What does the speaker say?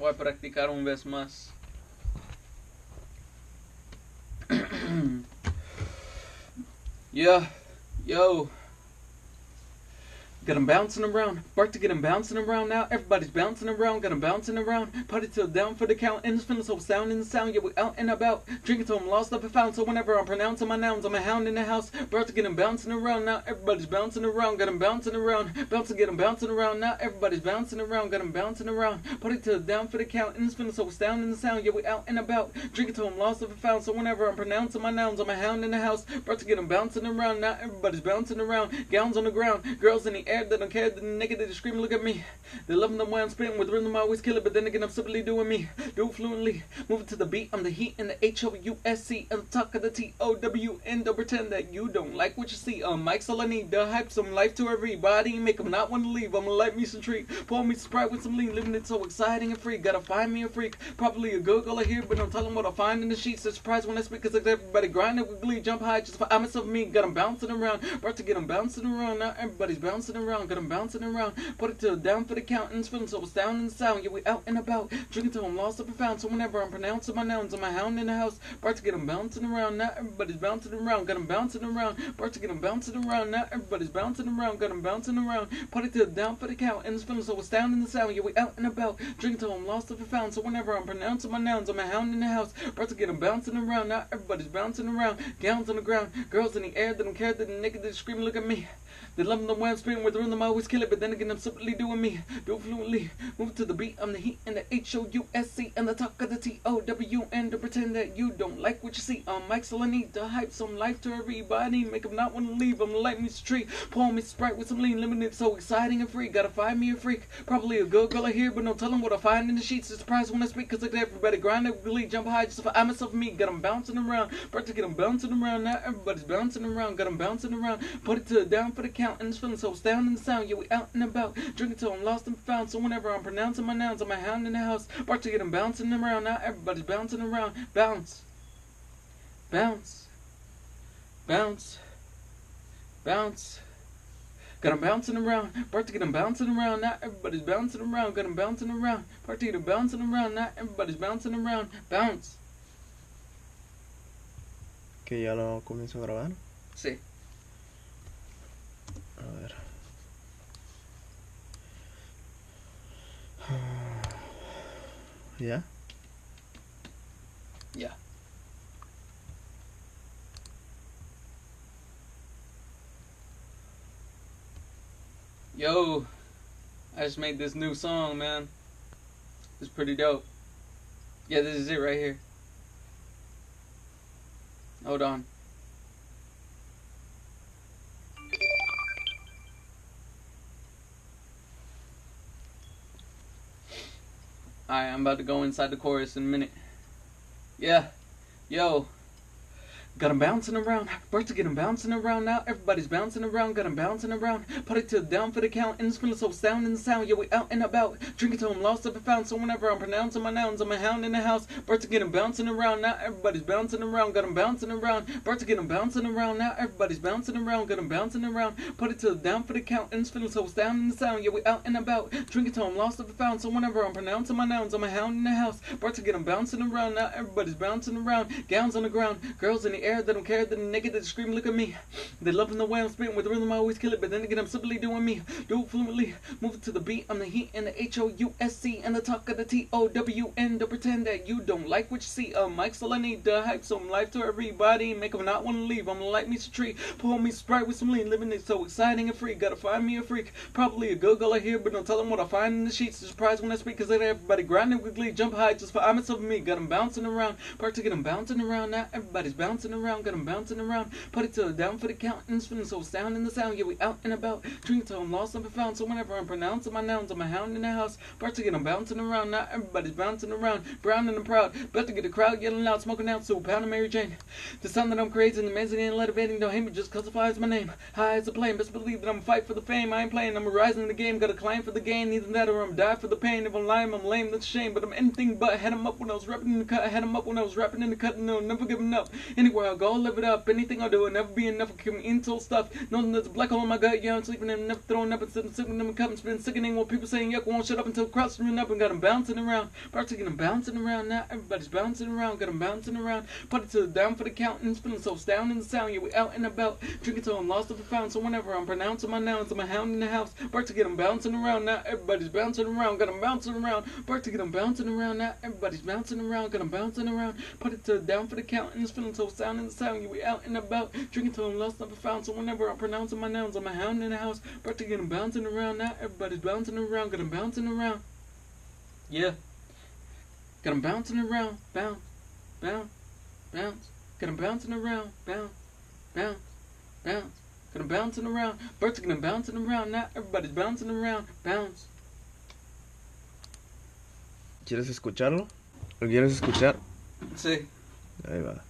Voy a practicar un vez más. Yeah, yo. Got 'em bouncing around, Bart to get 'em bouncing around now. Everybody's bouncing around, got 'em bouncing around. Party till down for the count, and it's feeling so sound in the sound. Yeah, we out and about, drinking till I'm lost up and found. So whenever I'm pronouncing my nouns, I'm a hound in the house. Bart to get 'em bouncing around now. Everybody's bouncing around, got 'em bouncing around. Bounce to get 'em bouncing around now. Everybody's bouncing around, got 'em bouncing around. Party till down for the count, and it's feeling so sound in the sound. Yeah, we out and about, drinking till I'm lost up and found. So whenever I'm pronouncing my nouns, I'm a hound in the house. Bart to get 'em bouncing around now. Everybody's bouncing around, gowns on the ground, girls in the air that don't care. Naked, they just scream, look at me. They loving the way I'm spitting with rhythm, I always kill it. But then again, I'm simply doing me. Do it fluently, moving to the beat. I'm the heat and the HOUSC and the talk of the TOWN. Don't pretend that you don't like what you see. Mike's all I need to hype some life to everybody. Make them not want to leave. I'ma light me some treat, pour me some Sprite with some lean. Living it so exciting and free. Gotta find me a freak, probably a good girl here, but don't tell them what I find in the sheets. They're surprised when I speak, cause everybody grinding with glee. Jump high just for I myself me. Got 'em bouncing around, about to get 'em bouncing around. Now everybody's bouncing around, got 'em bouncing around. Put it till down for the count, and it's feeling so astounding sound. Yeah, we out and about, drinking till I'm lost up and found. So whenever I'm pronouncing my nouns, I'm a hound in the house. About to get 'em bouncing around. Now everybody's bouncing around, got 'em bouncing around. About to get 'em bouncing around. Now everybody's bouncing around, got 'em bouncing around. Put it till down for the count, and it's feeling so astounding sound. Yeah, we out and about, drinking till I'm lost up and found. So whenever I'm pronouncing my nouns, I'm a hound in the house. About to get 'em bouncing around. Now everybody's bouncing around, gowns on the ground, girls in the air that don't care, that naked, they screaming, look at me. They love the way I'm spitting with the rhythm, I always kill it. But then again, I'm simply doing me. Do it fluently, move to the beat. I'm the heat and the HOUSC and the talk of the TOWN. To pretend that you don't like what you see. Mike's all I need to hype some life to everybody. Make them not want to leave. I'm light me some tree, pour me Sprite with some lean. Limited, so exciting and free. Gotta find me a freak, probably a good girl here, but don't tell them what I find in the sheets. It's surprised when I speak, cause like everybody grinding with glee. Jump high just for I myself and me. Got 'em bouncing around, about to get 'em bouncing around. Now everybody's bouncing around, got 'em bouncing around. Put it to down for the count, and it's feeling so astounding sound. Yeah, we out and about, drinking till I'm lost and found. So whenever I'm pronouncing my nouns, I'm a hound in the house. About to get 'em bouncing around. Now everybody's bouncing around. Bounce, bounce, bounce, bounce. Got 'em bouncing around, about to get 'em bouncing around. Now everybody's bouncing around, got 'em bouncing around. About to get 'em bouncing around. Now everybody's bouncing around. Bounce. Que ya lo comienzo a grabar. Sí. A ver. ¿Ya? Yeah. Yo, I just made this new song, man. It's pretty dope. Yeah, this is it right here. Hold on. Alright, I'm about to go inside the chorus in a minute. Yeah. Yo. Got 'em bouncing around, about to get 'em bouncing around. Now everybody's bouncing around, got 'em bouncing around. Put it till down for the count, and it's feeling so sounding sound. Yeah, we out and about, drinking till I'm lost up and found. So whenever I'm pronouncing my nouns, I'm a hound in the house. About to get 'em bouncing around. Now everybody's bouncing around, got 'em bouncing around. About to get 'em bouncing around. Now everybody's bouncing around, got 'em bouncing around. Put it till down for the count, and it's feeling so sounding sound. Yeah, we out and about, drinking till I'm lost up and found. So whenever I'm pronouncing my nouns, I'm a hound in the house. About to get 'em bouncing around. Now everybody's bouncing around, gowns on the ground, girls in the air that don't care, that naked, that scream, look at me. They loving the way I'm spitting with the rhythm, I always kill it. But then again, I'm simply doing me. Do it fluently, move it to the beat. I'm the heat and the HOUSC and the talk of the TOWN. To pretend that you don't like what you see. Mike's all I need to hype some life to everybody. Make them not want to leave. I'm gonna light me some tree, pour me Sprite with some lean. Living it so exciting and free. Gotta find me a freak, probably a good girl here, but don't tell them what I find in the sheets. They're surprised when I speak, cause like everybody grinding with glee. Jump high just for I myself and me. Got 'em bouncing around, part to get 'em bouncing around. Now everybody's bouncing around, got 'em bouncing around. Put it till down for the count, and it's feeling so astounding the sound. Yeah, we out and about, drinking till I'm lost and found. So whenever I'm pronouncing my nouns, I'm a hound in the house. About to get 'em bouncing around. Now everybody's bouncing around, brown and proud. About to get the crowd yelling loud, smoking out, so pound of Mary Jane. The sound that I'm creating, amazing and elevating. Don't hate me just cause it flies my name. High as a plane, best believe that I'm a fight for the fame. I ain't playing, I'm a rising in the game. Gotta climb for the gain, either that or I'm die for the pain. If I'm lying, I'm lame, that's a shame. But I'm anything but. Had 'em up when I was rapping in the cut. I had 'em up when I was rapping in the cut. No, never giving up. Anywhere everywhere I go, live it up. Anything I do, never be enough. Give me into stuff. Knowing there's a black hole in my gut, yeah, I'm sleeping and never throwing up and sipping them cups. Been sickening when people saying yuck, won't shut up until crowds running up and got them bouncing around. About to get them bouncing around now. Everybody's bouncing around, got them bouncing around. Put it to the down for the countings, feeling so astounding the sound. Yeah, we out and about, drinking till I'm lost if I found. So whenever I'm pronouncing my nouns, I'm a hound in the house. About to get them bouncing around now. Everybody's bouncing around, got them bouncing around. About to get them bouncing around now. Everybody's bouncing around, got them bouncing around. Put it to the down for the countings, feeling so astounding the sound. Yeah, we out and about, drinking till I'm lost if I found. So whenever I'm pronouncing my nouns, I'm a hound in the house. About to get them bouncing around now. Everybody's bouncing around, got them bouncing around. Yeah. Got them bouncing around, bounce, bounce, bounce. Got them bouncing around, bounce, bounce, bounce. Got them bouncing around, birds are getting bouncing around now. Everybody's bouncing around, bounce. ¿Quieres escucharlo? ¿Lo quieres escuchar? Sí. Ahí va.